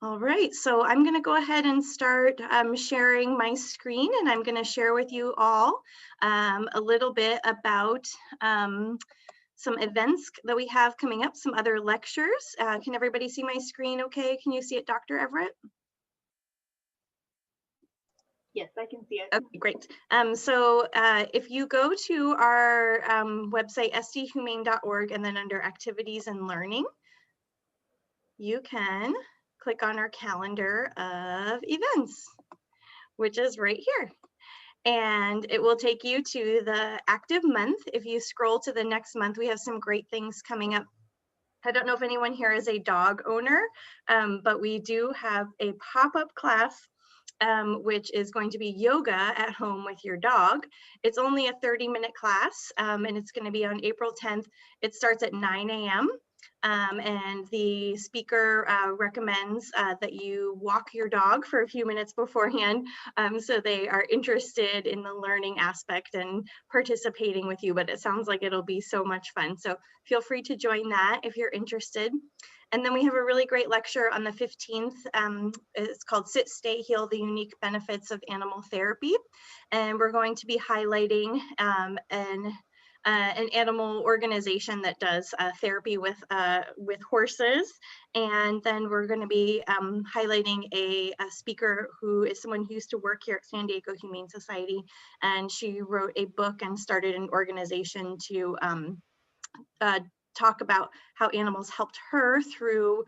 All right, so I'm going to go ahead and start sharing my screen, and I'm going to share with you all a little bit about some events that we have coming up, some other lectures. Can everybody see my screen okay? Can you see it, Dr. Everett? Yes, I can see it. Okay, great. If you go to our website, sdhumane.org, and then under activities and learning, you can click on our calendar of events, which is right here. And it will take you to the active month. If you scroll to the next month, we have some great things coming up. I don't know if anyone here is a dog owner, but we do have a pop-up class, which is going to be yoga at home with your dog. It's only a 30-minute class, and it's going to be on April 10th. It starts at 9 a.m. And the speaker recommends that you walk your dog for a few minutes beforehand, so they are interested in the learning aspect and participating with you. But it sounds like it'll be so much fun. So feel free to join that if you're interested. And then we have a really great lecture on the 15th. It's called Sit, Stay, Heal, the Unique Benefits of Animal Therapy. And we're going to be highlighting an animal organization that does therapy with horses. And then we're going to be highlighting a speaker who is someone who used to work here at San Diego Humane Society. And she wrote a book and started an organization to talk about how animals helped her through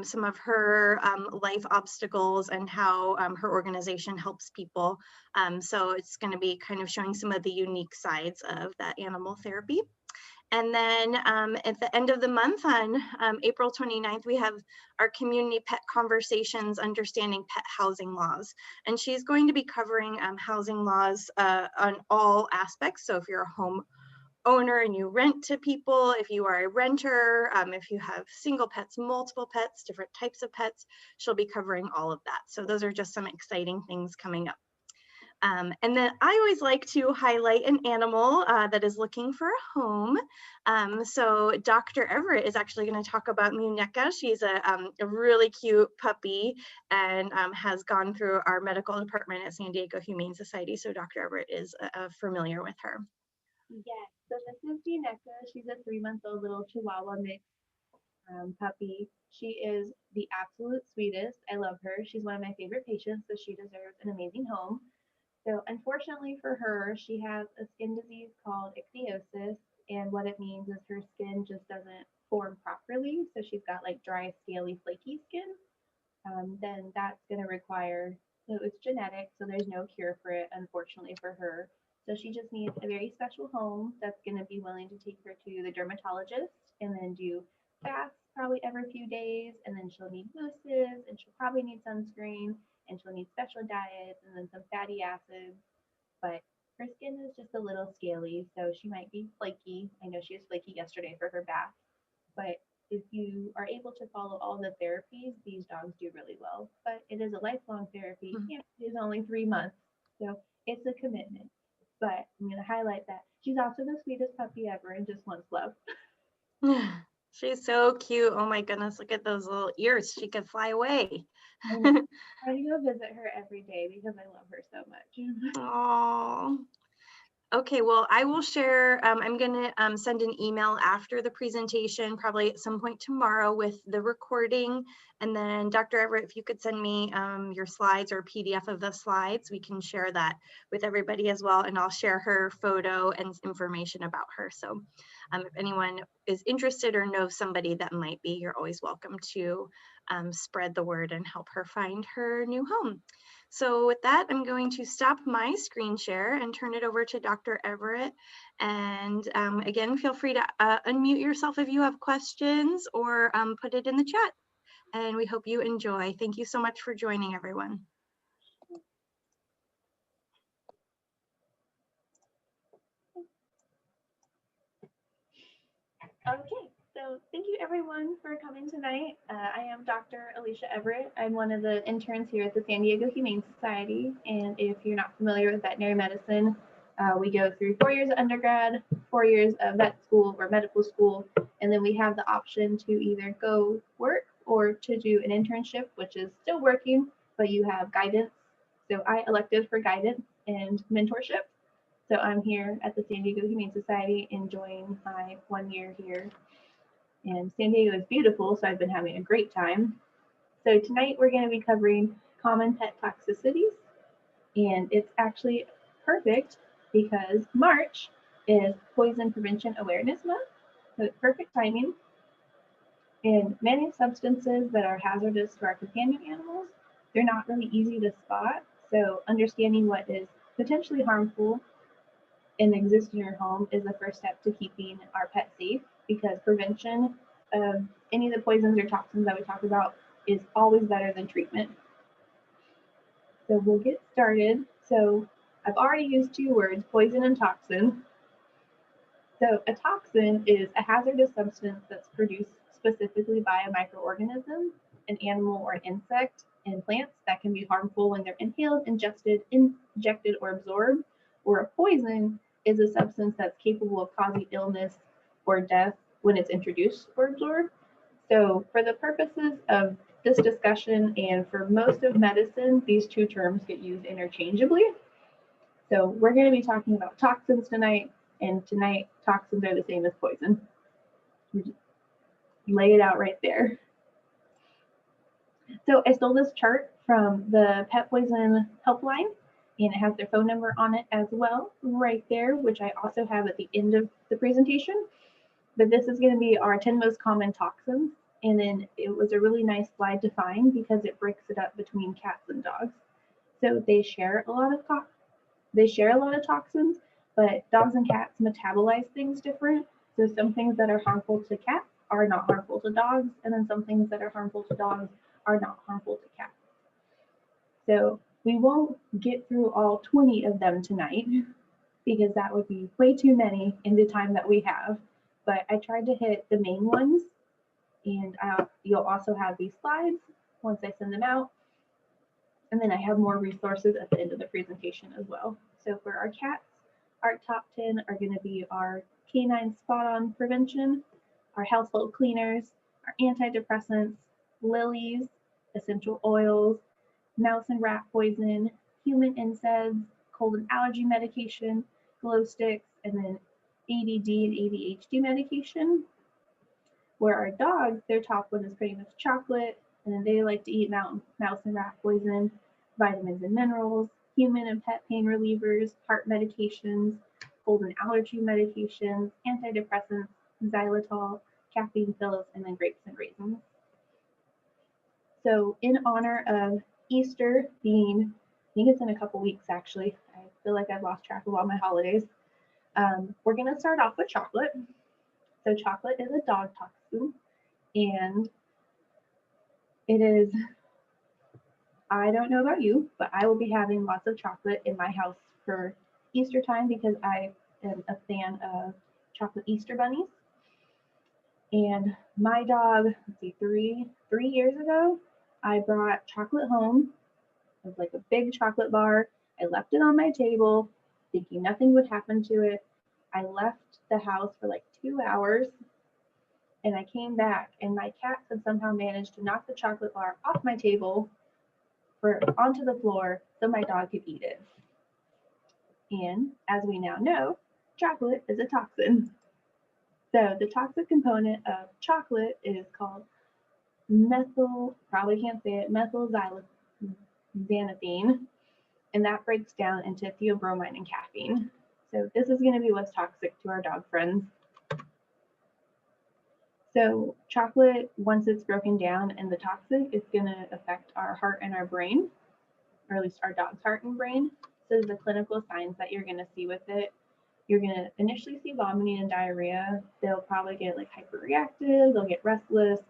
some of her life obstacles and how her organization helps people. So it's going to be kind of showing some of the unique sides of that animal therapy. And then at the end of the month on April 29th, we have our community pet conversations, understanding pet housing laws. And she's going to be covering housing laws on all aspects. So if you're a home owner and you rent to people, if you are a renter, if you have single pets, multiple pets, different types of pets, she'll be covering all of that. So those are just some exciting things coming up. And then I always like to highlight an animal that is looking for a home. So Dr. Everett is actually going to talk about Muneka. She's a really cute puppy and has gone through our medical department at San Diego Humane Society. So Dr. Everett is familiar with her. Yes, so this is Muneka. She's a 3-month-old little Chihuahua mix puppy. She is the absolute sweetest. I love her. She's one of my favorite patients, so she deserves an amazing home. So unfortunately for her, she has a skin disease called ichthyosis, and what it means is her skin just doesn't form properly. So she's got like dry, scaly, flaky skin. Then that's going to require, so it's genetic, so there's no cure for it, unfortunately for her. So she just needs a very special home that's going to be willing to take her to the dermatologist and then do baths probably every few days, and then she'll need mousses, and she'll probably need sunscreen, and she'll need special diets, and then some fatty acids. But her skin is just a little scaly, so she might be flaky. I know she was flaky yesterday for her bath, but if you are able to follow all the therapies, these dogs do really well. But it is a lifelong therapy. Yeah, it is only 3 months, so it's a commitment. But I'm going to highlight that she's also the sweetest puppy ever and just wants love. She's so cute. Oh my goodness, look at those little ears. She could fly away. I try to go visit her every day because I love her so much. Oh. Okay, well, I will share, I'm going to send an email after the presentation, probably at some point tomorrow with the recording. And then Dr. Everett, if you could send me your slides or PDF of the slides, we can share that with everybody as well. And I'll share her photo and information about her. So if anyone is interested or knows somebody that might be, you're always welcome to spread the word and help her find her new home. So with that, I'm going to stop my screen share and turn it over to Dr. Everett. And again, feel free to unmute yourself if you have questions or put it in the chat. And we hope you enjoy. Thank you so much for joining, everyone. Okay, so thank you everyone for coming tonight. I am Dr. Alicia Everett. I'm one of the interns here at the San Diego Humane Society. And if you're not familiar with veterinary medicine, we go through 4 years of undergrad, 4 years of vet school or medical school, and then we have the option to either go work or or to do an internship, which is still working, but you have guidance. So I elected for guidance and mentorship. So I'm here at the San Diego Humane Society enjoying my 1 year here. And San Diego is beautiful, so I've been having a great time. So tonight we're going to be covering common pet toxicities. And it's actually perfect because March is Poison Prevention Awareness Month. So it's perfect timing. And many substances that are hazardous to our companion animals, they're not really easy to spot. So understanding what is potentially harmful and exist in your home is the first step to keeping our pet safe, because prevention of any of the poisons or toxins that we talk about is always better than treatment. So we'll get started. So I've already used two words, poison and toxin. So a toxin is a hazardous substance that's produced specifically by a microorganism, an animal or an insect, in plants that can be harmful when they're inhaled, ingested, injected, or absorbed. Or a poison is a substance that's capable of causing illness or death when it's introduced or absorbed. So for the purposes of this discussion and for most of medicine, these two terms get used interchangeably. So we're going to be talking about toxins tonight, and tonight toxins are the same as poison. Lay it out right there. So I stole this chart from the Pet Poison Helpline, and it has their phone number on it as well, right there, which I also have at the end of the presentation. But this is going to be our 10 most common toxins. And then it was a really nice slide to find because it breaks it up between cats and dogs. So they share a lot of toxins, but dogs and cats metabolize things different. So some things that are harmful to cats are not harmful to dogs, and then some things that are harmful to dogs are not harmful to cats. So we won't get through all 20 of them tonight because that would be way too many in the time that we have. But I tried to hit the main ones, and you'll also have these slides once I send them out. And then I have more resources at the end of the presentation as well. So for our cats, our top 10 are going to be our canine spot-on prevention, our household cleaners, our antidepressants, Lilies, essential oils, mouse and rat poison, human NSAIDs, cold and allergy medication, glow sticks, and then ADD and ADHD medication. Where our dogs, their top one is pretty much chocolate, and then they like to eat mouse and rat poison, vitamins and minerals, human and pet pain relievers, heart medications, cold and allergy medications, antidepressants, xylitol, caffeine pills, and then grapes and raisins. So in honor of Easter being, I think it's in a couple weeks actually, I feel like I've lost track of all my holidays. We're going to start off with chocolate. So chocolate is a dog toxin, and it is, I don't know about you, but I will be having lots of chocolate in my house for Easter time because I am a fan of chocolate Easter bunnies. And my dog, let's see, three years ago, I brought chocolate home. It was like a big chocolate bar. I left it on my table, thinking nothing would happen to it. I left the house for like 2 hours, and I came back, and my cats had somehow managed to knock the chocolate bar off my table onto the floor so my dog could eat it. And as we now know, chocolate is a toxin. So the toxic component of chocolate is called methylxanthine, and that breaks down into theobromine and caffeine. So this is going to be what's toxic to our dog friends. So chocolate, once it's broken down and the toxic, it's going to affect our heart and our brain, or at least our dog's heart and brain. So the clinical signs that you're going to see with it, you're going to initially see vomiting and diarrhea. They'll probably get like hyperreactive, they'll get restless,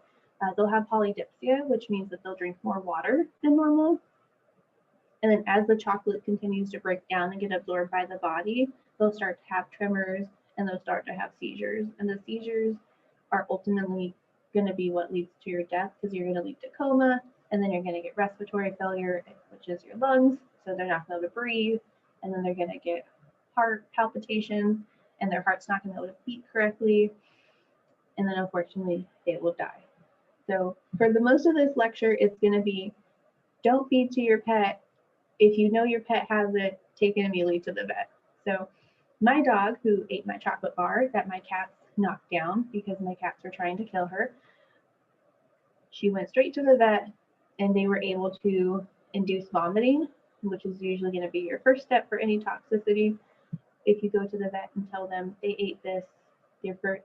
they'll have polydipsia, which means that they'll drink more water than normal. And then as the chocolate continues to break down and get absorbed by the body, they'll start to have tremors and they'll start to have seizures. And the seizures are ultimately going to be what leads to your death, because you're going to lead to coma, and then you're going to get respiratory failure, which is your lungs, so they're not going to be able to breathe, and then they're going to get heart palpitations, and their heart's not going to be able to beat correctly, and then unfortunately they will die. So for the most of this lecture, it's going to be don't feed to your pet. If you know your pet has it, take it immediately to the vet. So my dog, who ate my chocolate bar that my cats knocked down because my cats were trying to kill her, she went straight to the vet and they were able to induce vomiting, which is usually going to be your first step for any toxicity. If you go to the vet and tell them they ate this, their first,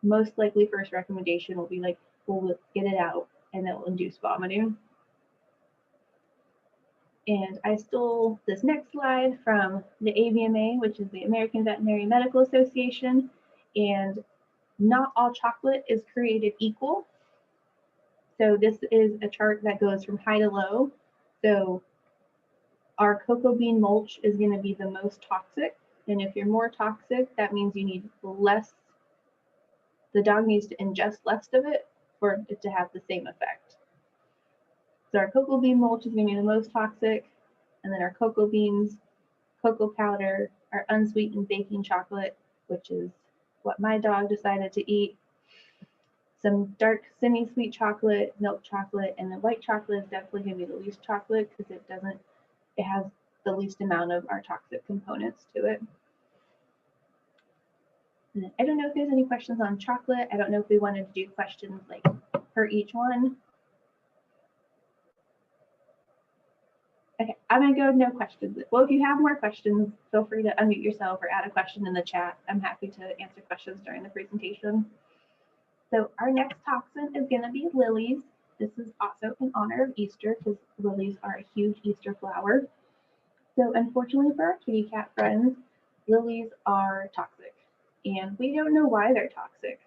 most likely first recommendation will be like, well, let's get it out, and that will induce vomiting. And I stole this next slide from the AVMA, which is the American Veterinary Medical Association, and not all chocolate is created equal. So this is a chart that goes from high to low. So our cocoa bean mulch is going to be the most toxic. And if you're more toxic, that means you need less, the dog needs to ingest less of it for it to have the same effect. So our cocoa bean mulch is going to be the most toxic. And then our cocoa beans, cocoa powder, our unsweetened baking chocolate, which is what my dog decided to eat, some dark semi-sweet chocolate, milk chocolate, and the white chocolate is definitely going to be the least chocolate because it has the least amount of our toxic components to it. And I don't know if there's any questions on chocolate. I don't know if we wanted to do questions like for each one. Okay, I'm gonna go no questions. Well, if you have more questions, feel free to unmute yourself or add a question in the chat. I'm happy to answer questions during the presentation. So our next toxin is gonna be lilies. This is also in honor of Easter because lilies are a huge Easter flower. So unfortunately for our kitty cat friends, lilies are toxic and we don't know why they're toxic.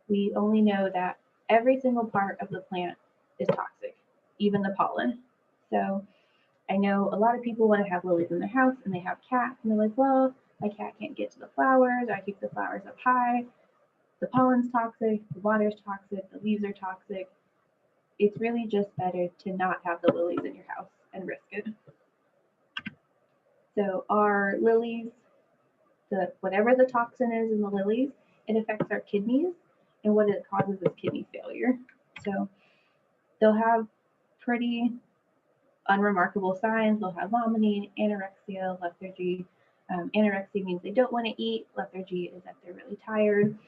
We only know that every single part of the plant is toxic, even the pollen. So I know a lot of people want to have lilies in their house and they have cats and they're like, well, my cat can't get to the flowers, or I keep the flowers up high. The pollen's toxic, the water's toxic, the leaves are toxic. It's really just better to not have the lilies in your house and risk it. So our lilies, whatever the toxin is in the lilies, it affects our kidneys, and what it causes is kidney failure. So they'll have pretty unremarkable signs. They'll have vomiting, anorexia, lethargy. Anorexia means they don't want to eat. Lethargy is that they're really tired.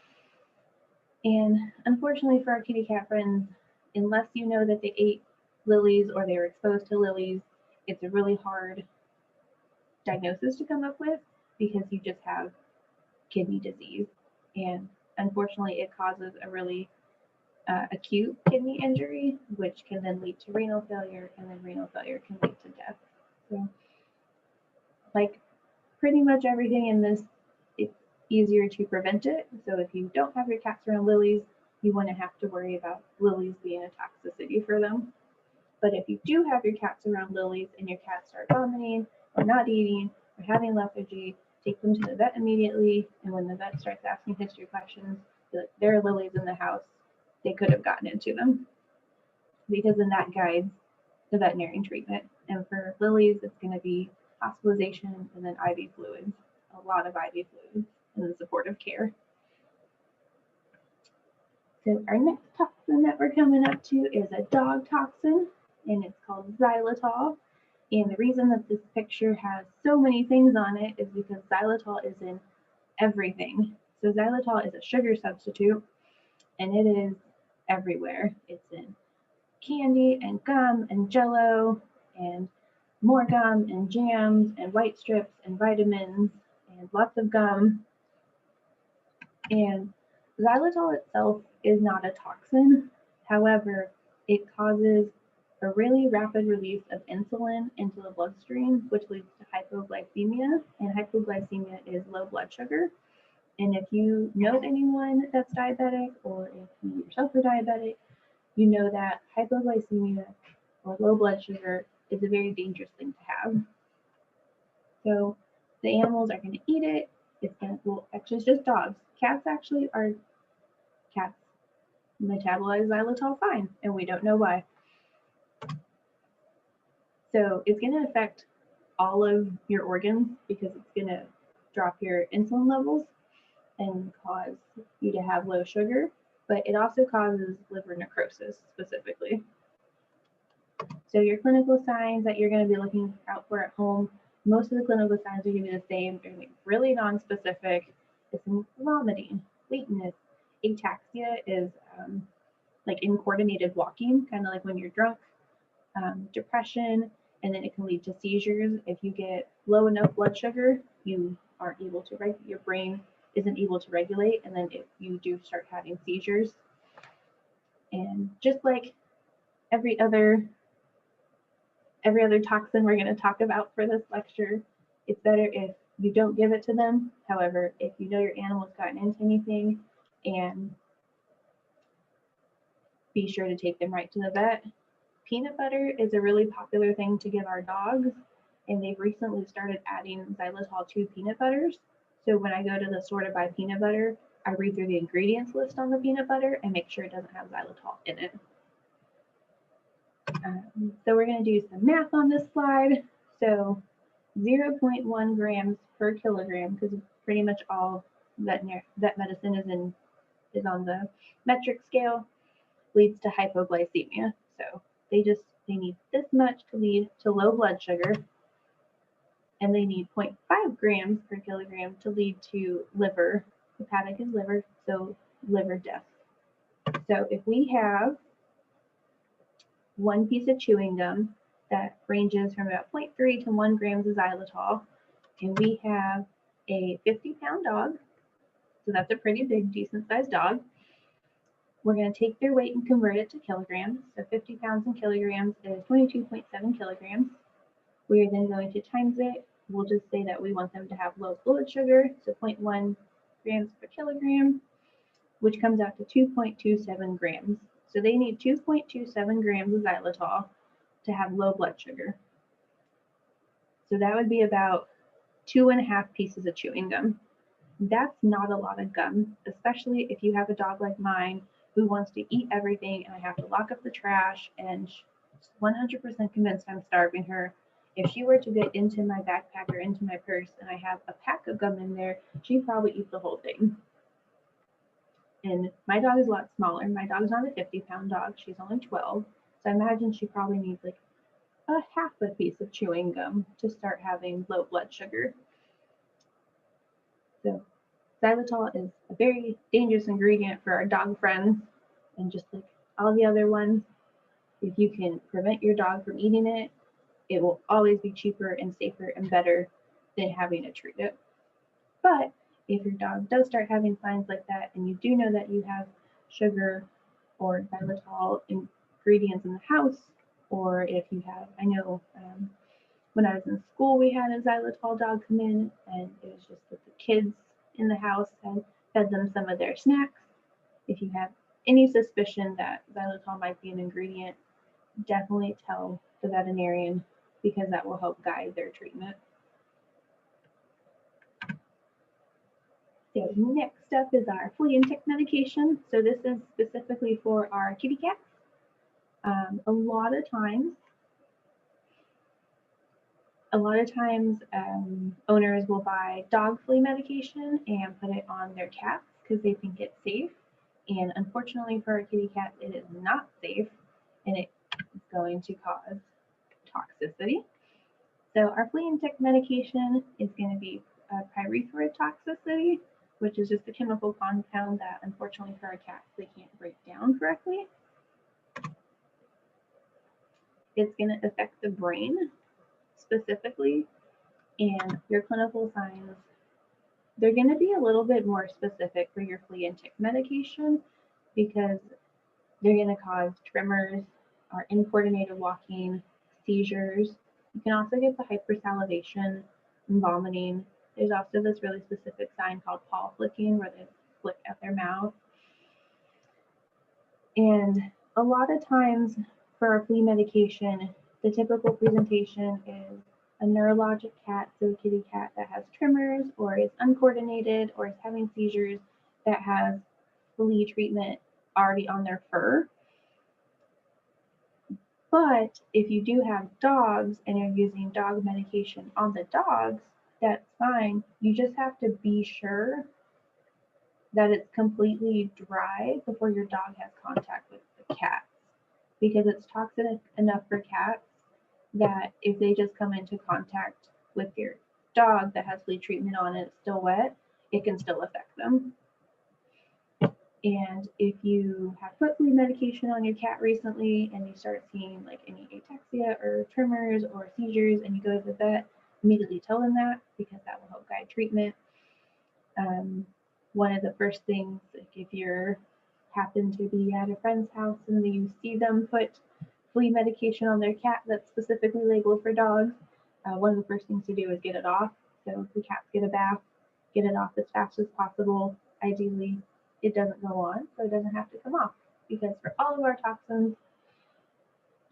And unfortunately for our kitty cat friends, unless you know that they ate lilies or they were exposed to lilies, it's a really hard diagnosis to come up with because you just have kidney disease. And unfortunately, it causes a really acute kidney injury, which can then lead to renal failure, and then renal failure can lead to death. So, like pretty much everything in this, it's easier to prevent it. So if you don't have your cats around lilies, you wouldn't have to worry about lilies being a toxicity for them. But if you do have your cats around lilies and your cats start vomiting or not eating or having lethargy, take them to the vet immediately. And when the vet starts asking history questions, be like, there are lilies in the house. They could have gotten into them, because then that guides the veterinarian treatment. And for lilies, it's going to be hospitalization and then IV fluids, a lot of IV fluids, and then supportive care. So our next toxin that we're coming up to is a dog toxin, and it's called xylitol. And the reason that this picture has so many things on it is because xylitol is in everything. So xylitol is a sugar substitute, and it is everywhere. It's in candy and gum and jello and more gum and jams and white strips and vitamins and lots of gum. And xylitol itself is not a toxin. However, it causes a really rapid release of insulin into the bloodstream, which leads to hypoglycemia. And hypoglycemia is low blood sugar. And if you know anyone that's diabetic, or if you yourself are diabetic, you know that hypoglycemia or low blood sugar is a very dangerous thing to have. So the animals are going to eat it. It's going to, well, actually, it's just dogs. Cats metabolize xylitol fine, and we don't know why. So it's going to affect all of your organs because it's going to drop your insulin levels and cause you to have low sugar. but it also causes liver necrosis specifically. So your clinical signs that you're going to be looking out for at home, most of the clinical signs are going to be the same. They're going to be really non-specific. It's vomiting, weakness. Ataxia is like incoordinated walking, kind of like when you're drunk. Depression, and then it can lead to seizures. If you get low enough blood sugar, you aren't able to your brain isn't able to regulate, and then if you do start having seizures. And just like every other toxin we're going to talk about for this lecture, it's better if you don't give it to them. However, if you know your animal's gotten into anything, and be sure to take them right to the vet. Peanut butter is a really popular thing to give our dogs, and they've recently started adding xylitol to peanut butters. So when I go to the store to buy peanut butter, I read through the ingredients list on the peanut butter and make sure it doesn't have xylitol in it. So we're going to do some math on this slide. So 0.1 grams per kilogram, because pretty much all vet medicine is on the metric scale, leads to hypoglycemia. So they need this much to lead to low blood sugar, and they need 0.5 grams per kilogram to lead to liver. Hepatic is liver, so liver death. So if we have one piece of chewing gum that ranges from about 0.3 to 1 grams of xylitol, and we have a 50-pound dog, so that's a pretty big, decent-sized dog. We're going to take their weight and convert it to kilograms. So 50 pounds in kilograms is 22.7 kilograms. We are then going to times it. We'll just say that we want them to have low blood sugar, so 0.1 grams per kilogram, which comes out to 2.27 grams. So they need 2.27 grams of xylitol to have low blood sugar. So that would be about 2.5 pieces of chewing gum. That's not a lot of gum, especially if you have a dog like mine who wants to eat everything, and I have to lock up the trash, and 100% convinced I'm starving her. If she were to get into my backpack or into my purse and I have a pack of gum in there, she'd probably eat the whole thing. And my dog is a lot smaller. My dog's not a 50-pound dog. She's only 12. So I imagine she probably needs like a half a piece of chewing gum to start having low blood sugar. So xylitol is a very dangerous ingredient for our dog friends, and just like all the other ones, if you can prevent your dog from eating it, it will always be cheaper and safer and better than having to treat it. But if your dog does start having signs like that, and you do know that you have sugar or xylitol ingredients in the house, or if you have, I know when I was in school, we had a xylitol dog come in, and it was just that the kids in the house and fed them some of their snacks. If you have any suspicion that xylitol might be an ingredient, definitely tell the veterinarian, because that will help guide their treatment. So next up is our flea and tick medication. So this is specifically for our kitty cats. A lot of times owners will buy dog flea medication and put it on their cats because they think it's safe. And unfortunately for our kitty cat, it is not safe, and it is going to cause toxicity. So our flea and tick medication is going to be pyrethroid toxicity, which is just a chemical compound that unfortunately for our cats, they can't break down correctly. It's going to affect the brain specifically, and your clinical signs, they're going to be a little bit more specific for your flea and tick medication, because they're going to cause tremors or incoordinated walking, seizures. You can also get the hypersalivation and vomiting. There's also this really specific sign called paw flicking, where they flick at their mouth. And a lot of times for our flea medication, the typical presentation is a neurologic cat, so a kitty cat that has tremors or is uncoordinated or is having seizures, that has flea treatment already on their fur. But if you do have dogs and you're using dog medication on the dogs, that's fine. You just have to be sure that it's completely dry before your dog has contact with the cats, because it's toxic enough for cats that if they just come into contact with your dog that has flea treatment on and it's still wet, it can still affect them. And if you have put flea medication on your cat recently and you start seeing like any ataxia or tremors or seizures and you go to the vet, immediately tell them that, because that will help guide treatment. One of the first things, like if you're happen to be at a friend's house and you see them put flea medication on their cat that's specifically labeled for dogs, one of the first things to do is get it off. So if the cats get a bath, get it off as fast as possible. Ideally, it doesn't go on, so it doesn't have to come off. Because for all of our toxins,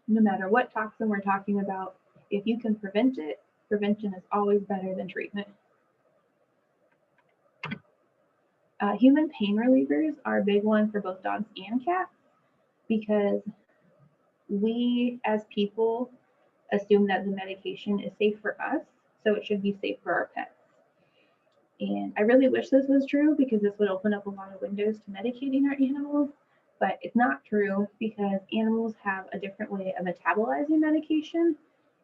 no matter what toxin we're talking about, if you can prevent it, prevention is always better than treatment. Human pain relievers are a big one for both dogs and cats, because we as people assume that the medication is safe for us, so it should be safe for our pets. And I really wish this was true, because this would open up a lot of windows to medicating our animals, but it's not true, because animals have a different way of metabolizing medication,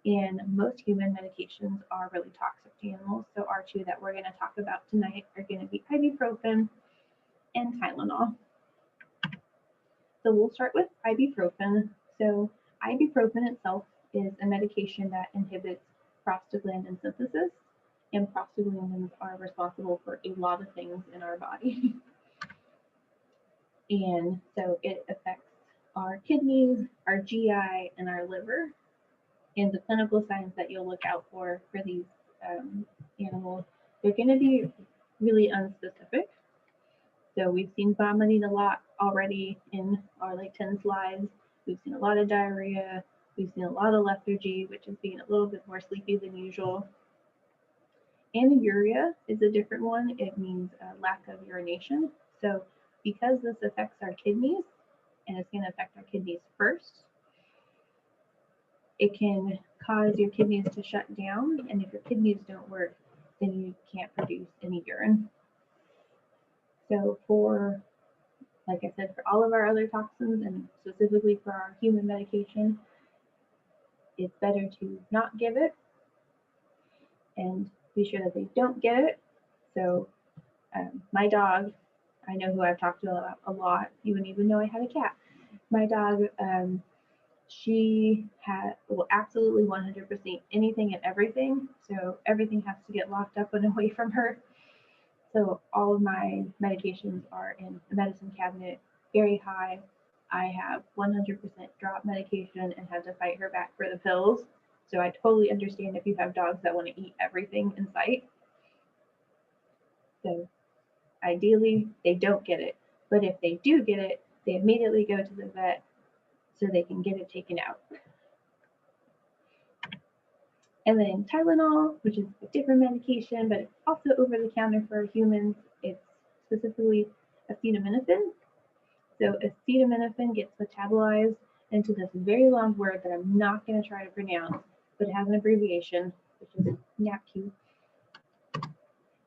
and most human medications are really toxic to animals. So our two that we're going to talk about tonight are going to be ibuprofen and Tylenol. So we'll start with ibuprofen. So ibuprofen itself is a medication that inhibits prostaglandin synthesis, and prostaglandins are responsible for a lot of things in our body. And so it affects our kidneys, our GI, and our liver. And the clinical signs that you'll look out for these animals, they're going to be really unspecific. So we've seen vomiting a lot already in our like 10 slides. We've seen a lot of diarrhea. We've seen a lot of lethargy, which is being a little bit more sleepy than usual. Anuria is a different one. It means a lack of urination. So because this affects our kidneys, and it's going to affect our kidneys first, it can cause your kidneys to shut down. And if your kidneys don't work, then you can't produce any urine. So for, like I said, for all of our other toxins, and specifically for our human medication, it's better to not give it and be sure that they don't get it. So my dog, I know who I've talked to about a lot. You wouldn't even know I had a cat. My dog, she will absolutely 100% anything and everything. So everything has to get locked up and away from her. So all of my medications are in the medicine cabinet, very high. I have 100% drop medication and had to fight her back for the pills. So I totally understand if you have dogs that want to eat everything in sight. So ideally, they don't get it. But if they do get it, they immediately go to the vet so they can get it taken out. And then Tylenol, which is a different medication, but it's also over the counter for humans. It's specifically acetaminophen. So acetaminophen gets metabolized into this very long word that I'm not going to try to pronounce, but it has an abbreviation, which is NAPQ.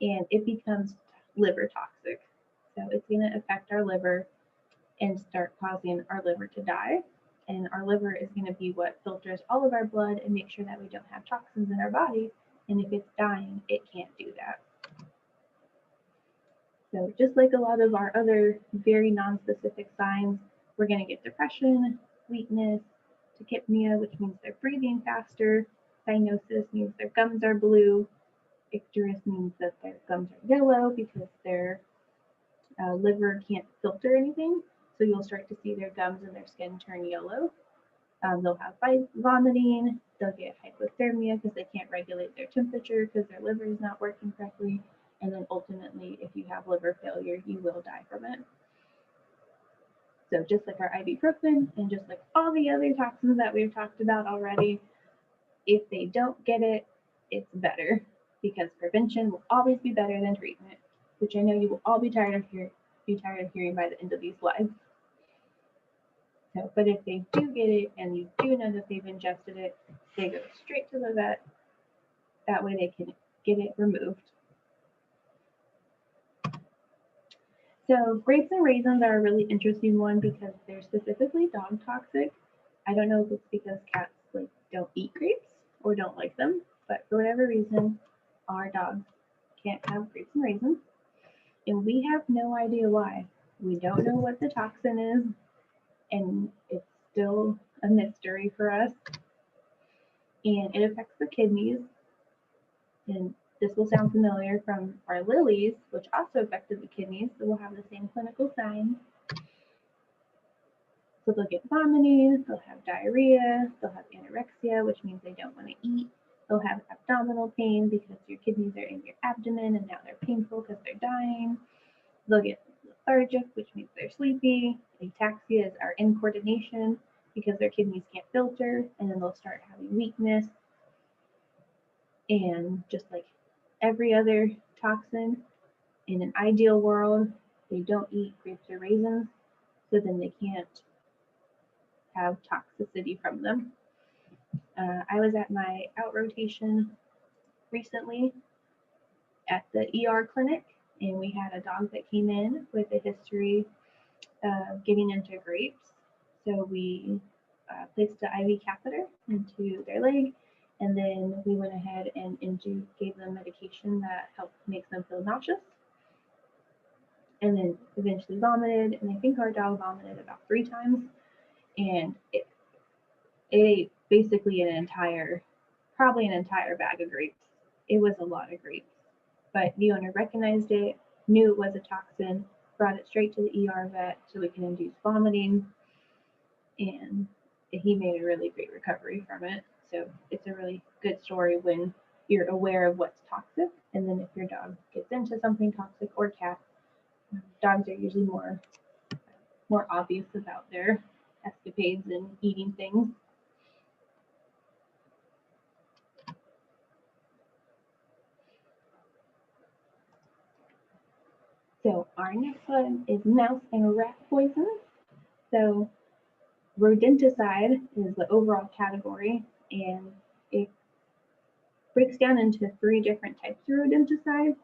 And it becomes liver toxic. So it's going to affect our liver and start causing our liver to die. And our liver is going to be what filters all of our blood and make sure that we don't have toxins in our body. And if it's dying, it can't do that. So just like a lot of our other very non-specific signs, we're going to get depression, weakness, tachypnea, which means they're breathing faster. Cyanosis means their gums are blue. Icterus means that their gums are yellow because their liver can't filter anything. So you'll start to see their gums and their skin turn yellow. They'll have vomiting. They'll get hypothermia because they can't regulate their temperature because their liver is not working correctly. And then ultimately, if you have liver failure, you will die from it. So just like our ibuprofen and just like all the other toxins that we've talked about already, if they don't get it, it's better, because prevention will always be better than treatment, which I know you will all be tired of hearing by the end of these slides. So, but if they do get it and you do know that they've ingested it, they go straight to the vet. That way they can get it removed. So grapes and raisins are a really interesting one because they're specifically dog toxic. I don't know if it's because cats like don't eat grapes or don't like them, but for whatever reason, our dogs can't have grapes and raisins, and we have no idea why. We don't know what the toxin is, and it's still a mystery for us. And it affects the kidneys, and this will sound familiar from our lilies, which also affected the kidneys, so we'll have the same clinical signs. So they'll get vomiting, they'll have diarrhea, they'll have anorexia, which means they don't want to eat. They'll have abdominal pain because your kidneys are in your abdomen and now they're painful because they're dying. They'll get lethargic, which means they're sleepy. Ataxia is our incoordination because their kidneys can't filter, and then they'll start having weakness. And just like every other toxin, in an ideal world, they don't eat grapes or raisins, so then they can't have toxicity from them. I was at my out rotation recently at the ER clinic, and we had a dog that came in with a history of getting into grapes. So we placed an IV catheter into their leg, and then we went ahead and gave them medication that helped make them feel nauseous, and then eventually vomited. And I think our dog vomited about 3 times, and it ate basically probably an entire bag of grapes. It was a lot of grapes, but the owner recognized it, knew it was a toxin, brought it straight to the ER vet so we can induce vomiting, and he made a really great recovery from it. So it's a really good story when you're aware of what's toxic, and then if your dog gets into something toxic, or cat, dogs are usually more obvious about their escapades and eating things. So our next one is mouse and rat poison. So rodenticide is the overall category, and it breaks down into 3 different types of rodenticide,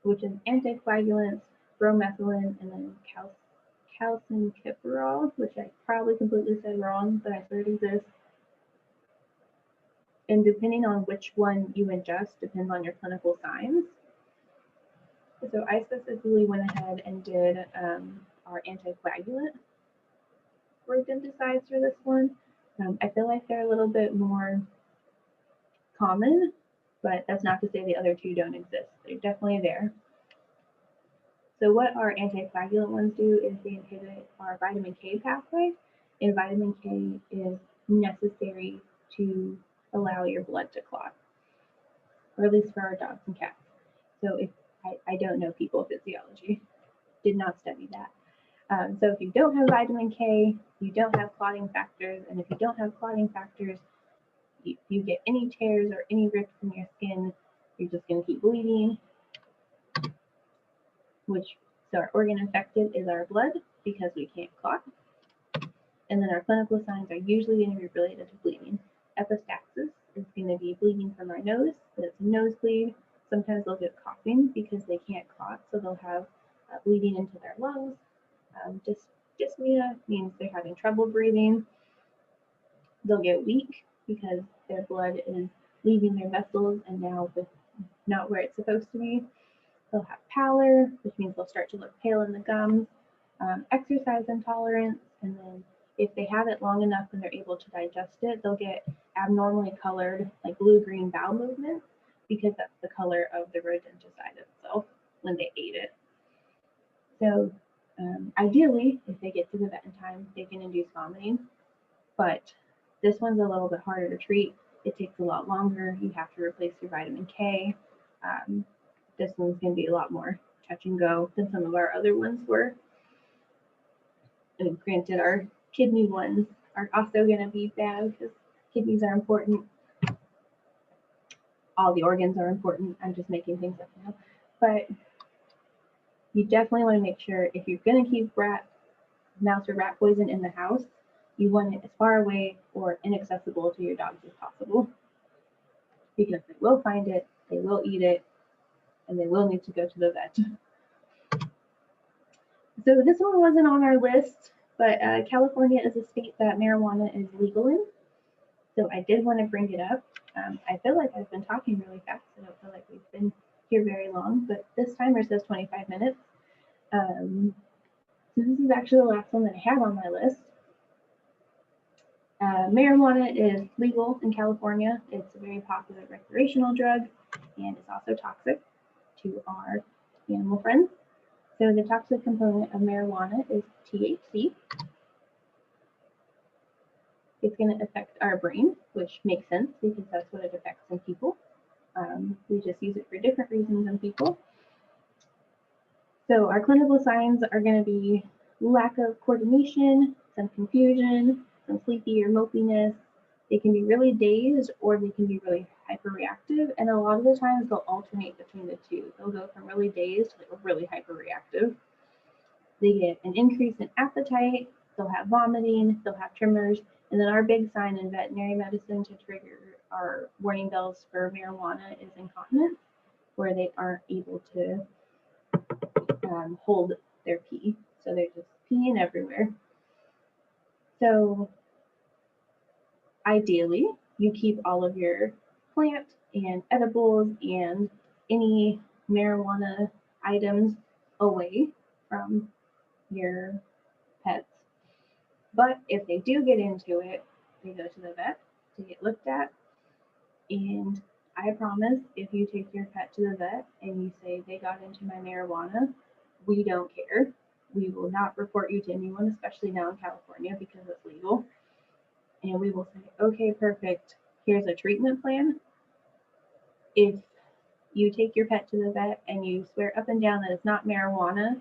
which is anticoagulants, bromethylin, and then calcium which I probably completely said wrong, but I swear it exists. And depending on which one you ingest depends on your clinical signs. So I specifically went ahead and did our anticoagulant rodenticides for this one. I feel like they're a little bit more common, but that's not to say the other 2 don't exist. They're definitely there. So what our anticoagulant ones do is they inhibit our vitamin K pathway, and vitamin K is necessary to allow your blood to clot, or at least for our dogs and cats. So if I don't know people physiology, did not study that. So if you don't have vitamin K, you don't have clotting factors, and if you don't have clotting factors, you get any tears or any rips in your skin, you're just going to keep bleeding. So our organ affected is our blood because we can't clot. And then our clinical signs are usually going to be related to bleeding. Epistaxis is going to be bleeding from our nose, so it's a nosebleed. Sometimes they'll get coughing because they can't clot, so they'll have bleeding into their lungs. Dyspnea means they're having trouble breathing. They'll get weak because their blood is leaving their vessels and now not where it's supposed to be. They'll have pallor, which means they'll start to look pale in the gums, exercise intolerance, and then if they have it long enough and they're able to digest it, they'll get abnormally colored, like blue-green bowel movements, because that's the color of the rodenticide itself when they ate it. So ideally, if they get to the vet in time, they can induce vomiting, but this one's a little bit harder to treat. It takes a lot longer. You have to replace your vitamin K. This one's going to be a lot more touch and go than some of our other ones were. And granted, our kidney ones are also going to be bad because kidneys are important. All the organs are important. I'm just making things up now. But you definitely want to make sure if you're going to keep mouse or rat poison in the house, you want it as far away or inaccessible to your dogs as possible. Because they will find it, they will eat it, and they will need to go to the vet. So this one wasn't on our list, but California is a state that marijuana is legal in. So I did want to bring it up. I feel like I've been talking really fast. I don't feel like we've been here very long, but this timer says 25 minutes. So this is actually the last one that I had on my list. Marijuana is legal in California. It's a very popular recreational drug, and it's also toxic to our animal friends. So the toxic component of marijuana is THC. It's going to affect our brain, which makes sense because that's what it affects in people. We just use it for different reasons in people. So our clinical signs are going to be lack of coordination, some confusion, some sleepy or mopiness. They can be really dazed or they can be really hyperreactive. And a lot of the times they'll alternate between the two. They'll go from really dazed to like really hyperreactive. They get an increase in appetite, they'll have vomiting, they'll have tremors, and then our big sign in veterinary medicine to trigger our warning bells for marijuana is incontinence, where they aren't able to hold their pee. So they're just peeing everywhere. So ideally, you keep all of your plant and edibles and any marijuana items away from your pets. But if they do get into it, they go to the vet to get looked at. And I promise if you take your pet to the vet and you say they got into my marijuana, we don't care. We will not report you to anyone, especially now in California because it's legal. And we will say, okay, perfect. Here's a treatment plan. If you take your pet to the vet and you swear up and down that it's not marijuana,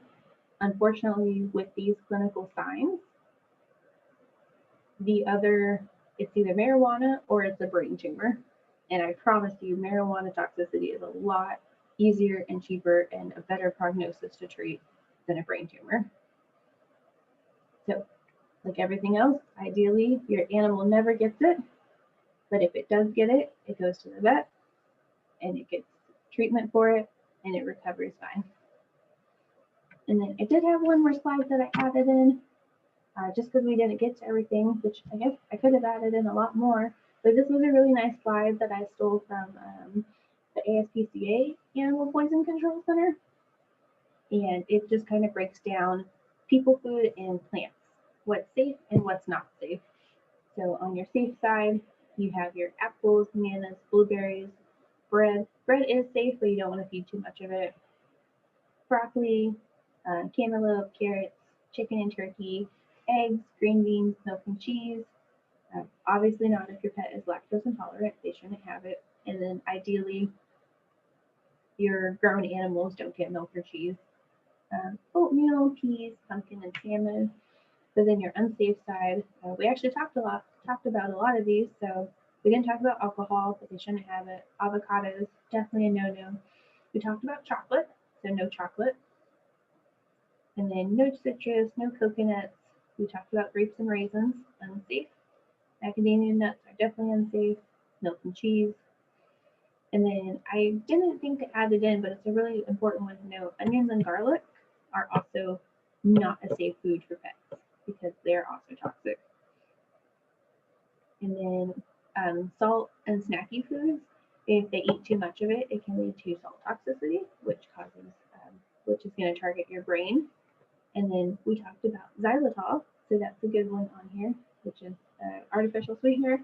unfortunately, with these clinical signs, it's either marijuana or it's a brain tumor. And I promise you, marijuana toxicity is a lot easier and cheaper and a better prognosis to treat than a brain tumor. So, like everything else, ideally, your animal never gets it. But if it does get it, it goes to the vet and it gets treatment for it and it recovers fine. And then I did have one more slide that I added in. Just because we didn't get to everything, which I guess I could have added in a lot more. But this was a really nice slide that I stole from the ASPCA Animal Poison Control Center. And it just kind of breaks down people food and plants, what's safe and what's not safe. So on your safe side, you have your apples, bananas, blueberries, bread. Bread is safe, but you don't want to feed too much of it. Broccoli, cantaloupe, carrots, chicken and turkey, eggs, green beans, milk and cheese. Obviously not if your pet is lactose intolerant, they shouldn't have it. And then ideally, your grown animals don't get milk or cheese. Oatmeal, peas, pumpkin, and salmon. But then your unsafe side, we actually talked about a lot of these. So we didn't talk about alcohol, but they shouldn't have it. Avocados, definitely a no-no. We talked about chocolate, so no chocolate. And then no citrus, no coconuts. We talked about grapes and raisins, unsafe. Macadamia nuts are definitely unsafe. Milk and cheese. And then I didn't think to add it in, but it's a really important one to know. Onions and garlic are also not a safe food for pets because they're also toxic. And then salt and snacky foods, if they eat too much of it, it can lead to salt toxicity, which is going to target your brain. And then we talked about xylitol, so that's a good one on here, which is artificial sweetener.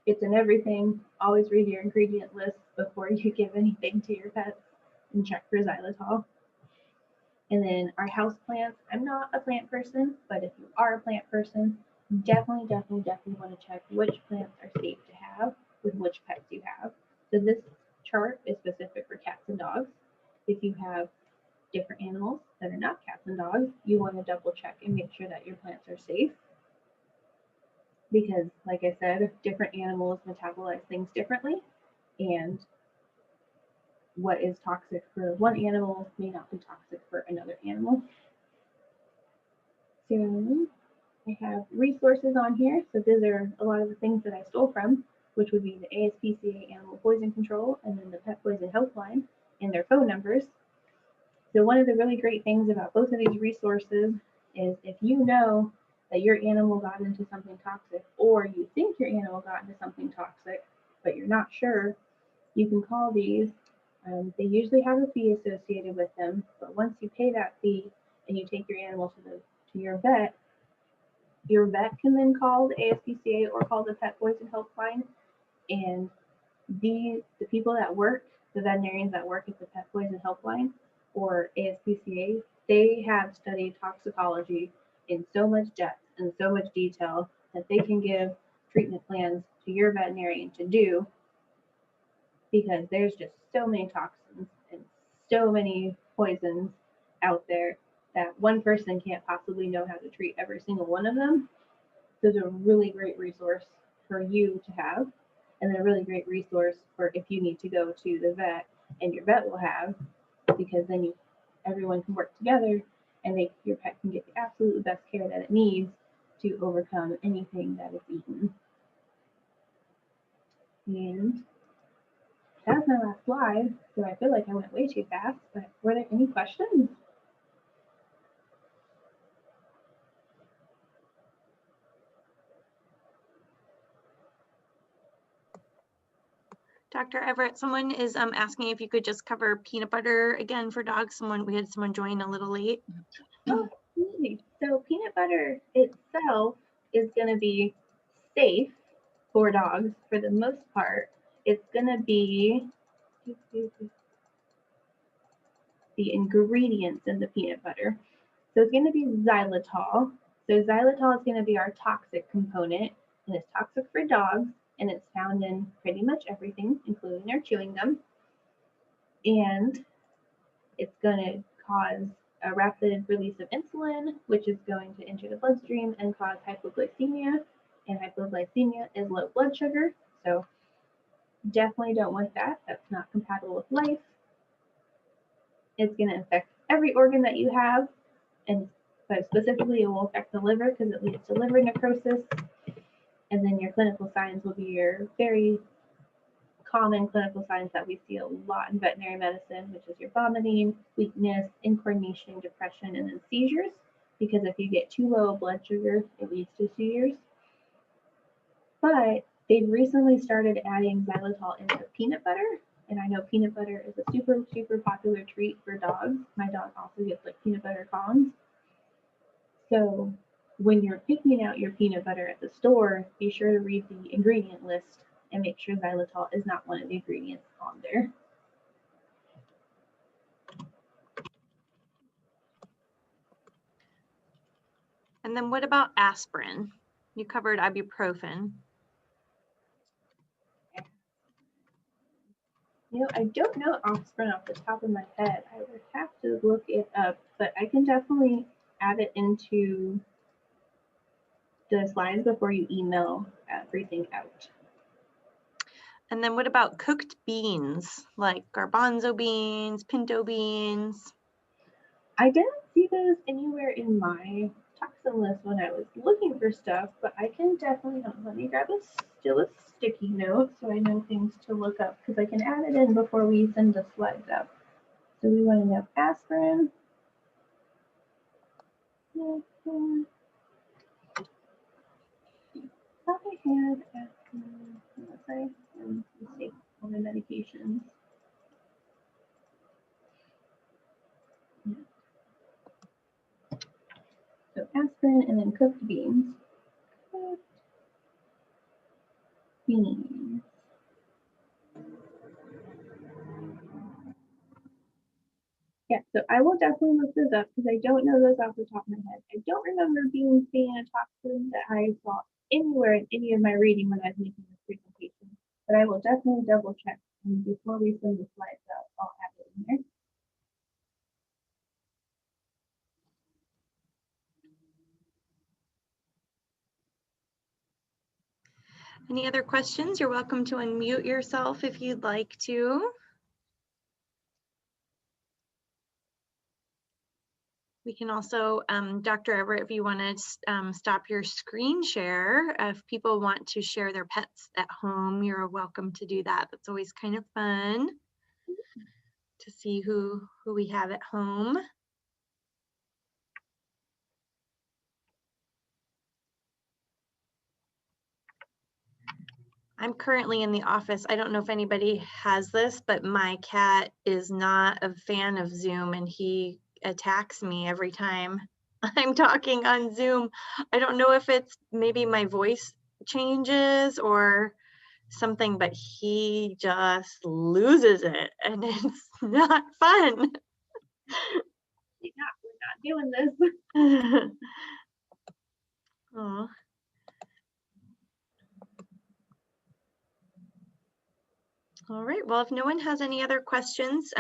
It's in everything. Always read your ingredient list before you give anything to your pets and check for xylitol. And then our house plants. I'm not a plant person, but if you are a plant person, definitely want to check which plants are safe to have with which pets you have. So this chart is specific for cats and dogs. If you have different animals that are not cats and dogs, you want to double check and make sure that your plants are safe. Because, like I said, different animals metabolize things differently, and what is toxic for one animal may not be toxic for another animal. So I have resources on here. So these are a lot of the things that I stole from, which would be the ASPCA Animal Poison Control and then the Pet Poison Helpline and their phone numbers. So one of the really great things about both of these resources is if you know that your animal got into something toxic, or you think your animal got into something toxic, but you're not sure, you can call these. They usually have a fee associated with them, but once you pay that fee and you take your animal to your vet can then call the ASPCA or call the Pet Poison Helpline, and the people that work, the veterinarians that work at the Pet Poison Helpline or ASPCA, they have studied toxicology in so much depth and so much detail that they can give treatment plans to your veterinarian to do, because there's just so many toxins and so many poisons out there that one person can't possibly know how to treat every single one of them. So it's a really great resource for you to have, and then a really great resource for if you need to go to the vet, and your vet will have, because then everyone can work together and your pet can get the absolute best care that it needs to overcome anything that is eaten. And that's my last slide, so I feel like I went way too fast, but were there any questions? Dr. Everett, someone is asking if you could just cover peanut butter again for dogs. We had someone join a little late. Oh, absolutely. So peanut butter itself is going to be safe for dogs for the most part. It's going to be the ingredients in the peanut butter. So it's going to be xylitol. So xylitol is going to be our toxic component, and it's toxic for dogs, and it's found in pretty much everything, including our chewing gum. And it's going to cause a rapid release of insulin, which is going to enter the bloodstream and cause hypoglycemia. And hypoglycemia is low blood sugar. So definitely don't want that. That's not compatible with life. It's going to affect every organ that you have, but specifically it will affect the liver because it leads to liver necrosis. And then your clinical signs will be your very common clinical signs that we see a lot in veterinary medicine, which is your vomiting, weakness, incoordination, depression, and then seizures. Because if you get too low blood sugar, it leads to seizures. But they've recently started adding xylitol into peanut butter. And I know peanut butter is a super, super popular treat for dogs. My dog also gets like peanut butter Kongs. So when you're picking out your peanut butter at the store, be sure to read the ingredient list and make sure xylitol is not one of the ingredients on there. And then what about aspirin? You covered ibuprofen. You know, I don't know aspirin off the top of my head. I would have to look it up, but I can definitely add it into the slides before you email everything out. And then what about cooked beans, like garbanzo beans, pinto beans? I didn't see those anywhere in my toxin list when I was looking for stuff, but I can definitely, let me grab a sticky note so I know things to look up, because I can add it in before we send the slides out. So we want to know aspirin. I thought I had aspirin. Let's see, all my medications. Yeah. So aspirin and then cooked beans. Cooked beans. Yeah, so I will definitely look those up because I don't know those off the top of my head. I don't remember beans being a toxin that I saw anywhere in any of my reading when I was making this presentation, but I will definitely double check, and before we send the slides out, I'll have it in there. Any other questions? You're welcome to unmute yourself if you'd like to. We can also, Dr. Everett, if you want to stop your screen share, if people want to share their pets at home, you're welcome to do that. That's always kind of fun. to see who we have at home. I'm currently in the office. I don't know if anybody has this, but my cat is not a fan of Zoom and he attacks me every time I'm talking on Zoom. I don't know if it's maybe my voice changes or something, but he just loses it and it's not fun. We're not doing this. Oh. All right, well, if no one has any other questions,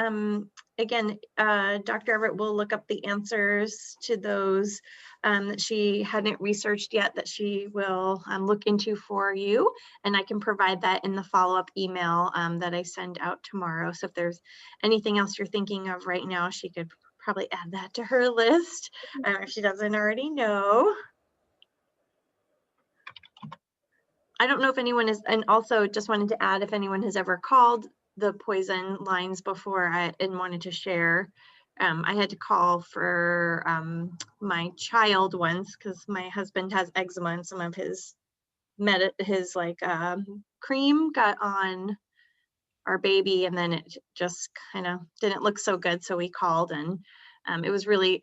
again, Dr. Everett will look up the answers to those that she hadn't researched yet that she will look into for you. And I can provide that in the follow-up email that I send out tomorrow. So if there's anything else you're thinking of right now, she could probably add that to her list if she doesn't already know. I don't know if anyone is, and also just wanted to add if anyone has ever called the poison lines before and wanted to share. I had to call for my child once because my husband has eczema and some of his cream got on our baby and then it just kind of didn't look so good. So we called and it was really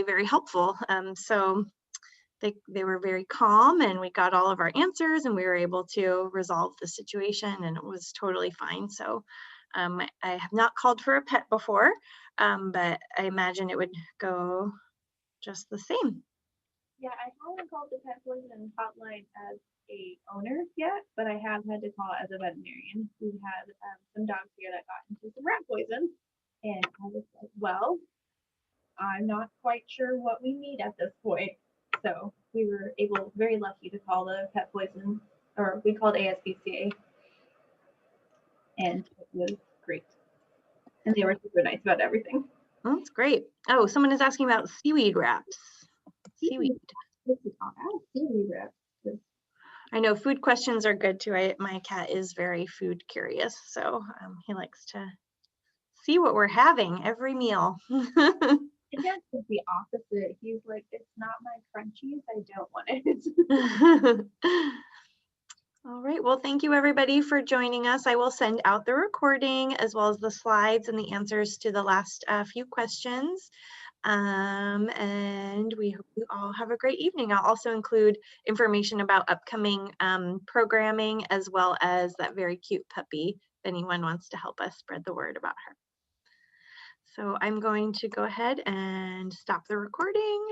very helpful. So they were very calm and we got all of our answers and we were able to resolve the situation and it was totally fine. So I have not called for a pet before, but I imagine it would go just the same. Yeah, I haven't called the pet poison hotline as a owner yet, but I have had to call as a veterinarian. We had some dogs here that got into some rat poison, and I was like, well, I'm not quite sure what we need at this point. So we were very lucky to call the pet poison, or we called ASPCA, and it was great. And they were super nice about everything. Oh, that's great. Oh, someone is asking about seaweed wraps. Seaweed. I know food questions are good too. My cat is very food curious, so he likes to see what we're having every meal. Again, it's the opposite. He's like, it's not my crunchies. I don't want it. All right. Well, thank you everybody for joining us. I will send out the recording as well as the slides and the answers to the last few questions. And we hope you all have a great evening. I'll also include information about upcoming programming as well as that very cute puppy if anyone wants to help us spread the word about her. So I'm going to go ahead and stop the recording.